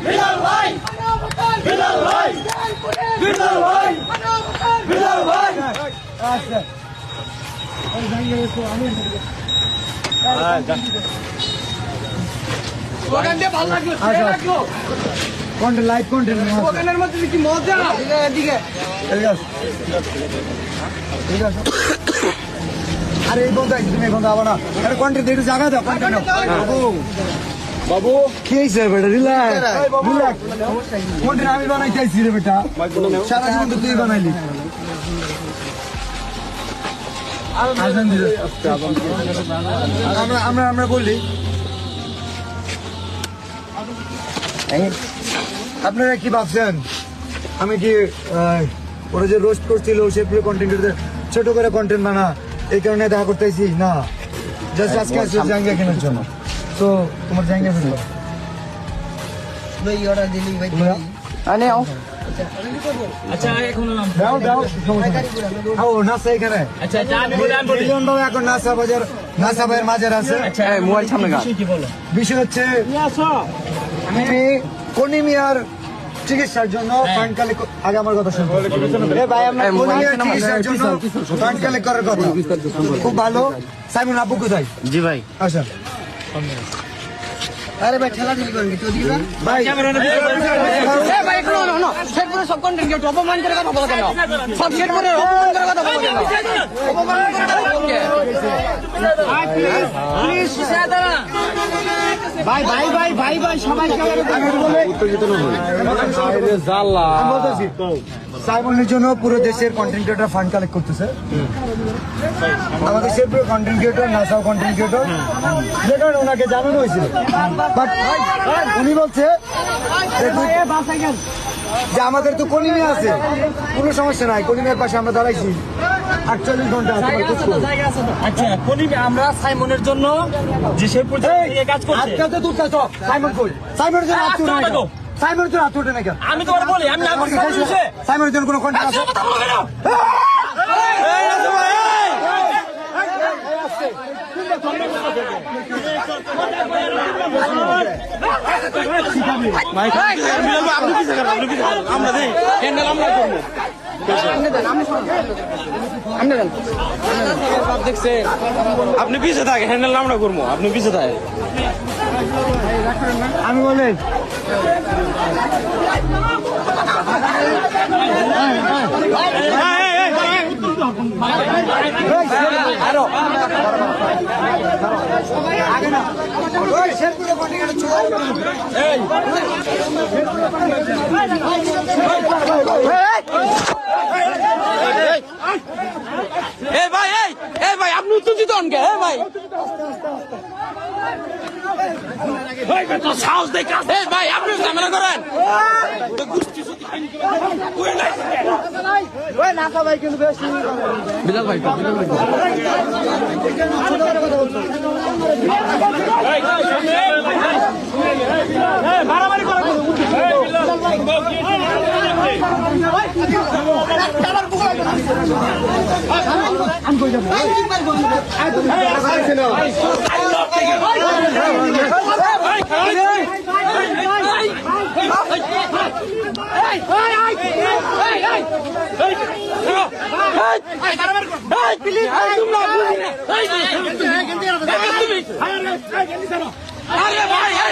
বিলাল ভাই বিলাল ভাই বিলাল ভাই বিলাল ভাই আচ্ছা এই জায়গায় তো আমি ওখান দিয়ে ভালো লাগলো কোনটা লাইভ কন্টেন্ট ওখানের মধ্যে কি মজা এদিকে ঠিক আছে ঠিক আছে আরে এই বন্ধু তুমি এখন যাবো না আরে কন্টেন্ট একটু জায়গা দাও কন্টেন্ট বাবু বাবু কি হয়েছে বেটা রিল্যাক্স রিল্যাক্স কন্টেন্ট আমি বানাইতে আইছি রে বেটা সারা জীবন তো তুই বানাইলি আমরা আমরা বললি আপনারা কি ভাবছেন আমি কি ওরা যে রোস্ট করছিল সে পুরো কন্টেন্ট ছোট করে কন্টেন্ট বানা এই কারণে দেখা করতেছি না জাস্ট আজকে আসছে জাঙ্গিয়া কেনার জন্য তো তোমার জাঙ্গিয়া ফেললো আচ্ছা এখন দাও দাও ও নাসা এখানে আচ্ছা আমি বলি মিলিয়ন বাবা এখন নাসা বাজার নাসা ভাইয়ের মাঝে আছে আচ্ছা মোবাইল সামনে গান কি বলো বিষয় হচ্ছে আমি কনিমিয়ার চিকিৎসার জন্য ফান্ড কালেক্ট আগে আমার কথা শুনুন ভাই আমরা কনিমিয়ার চিকিৎসার জন্য ফান্ড কালেক্ট করার কথা খুব ভালো সাইমন আব্বু কোথায় জি ভাই আচ্ছা আরে ভাই ঠেলা ঠেলি করেন তো দিকে ভাই এ ভাই একটু না সেট করে সব কন্টেন্ট কেউ অপমান করে কথা বলা কেন সব সেট করে অপমান করে কথা বলা কেন অপমান করে কথা বলা প্লিজ সাদারা ভাই ভাই ভাই ভাই ভাই সবাই বলে উত্তেজিত না হয় আরে জাল্লা আমি বলতেছি সাইমনের জন্য পুরো দেশের কন্টেন্ট ক্রিয়েটর ফান্ড কালেক্ট করতেছে আমাদের দেশের পুরো কন্টেন্ট ক্রিয়েটর নাসাও কন্টেন্ট ক্রিয়েটর যে কারণে ওনাকে জানানো হয়েছিল বাট উনি বলছে যে আমাদের তো কনিমিয়া আছে কোনো সমস্যা নাই কনিমিয়ার পাশে আমরা দাঁড়াইছি 48 ঘন্টা আচ্ছা কনিমিয়া আমরা সাইমনের জন্য যে সেই পর্যায়ে কাজ করছি আজকে তো তুই সাইমন কই সাইমনের জন্য সাইমনের জন্য আত্মটা না কেন আমি তোমার বলি আমি না সাইমনের জন্য কোনো কন্টেন্ট আছে আপনি পিছিয়ে থাকে হ্যান্ডেল আমরা করবো আপনি পিছিয়ে থাকে আমি বলেন আরো আগে না ওই শেরপুরে কন্টেন্ট ভাই আপনি উত্তেজিত হন কে ভাই সাহস দেখা ভাই আপনি ঝামেলা করেন বিলাল ভাই মারামারি করা আমি কই যাবো আরে ভাই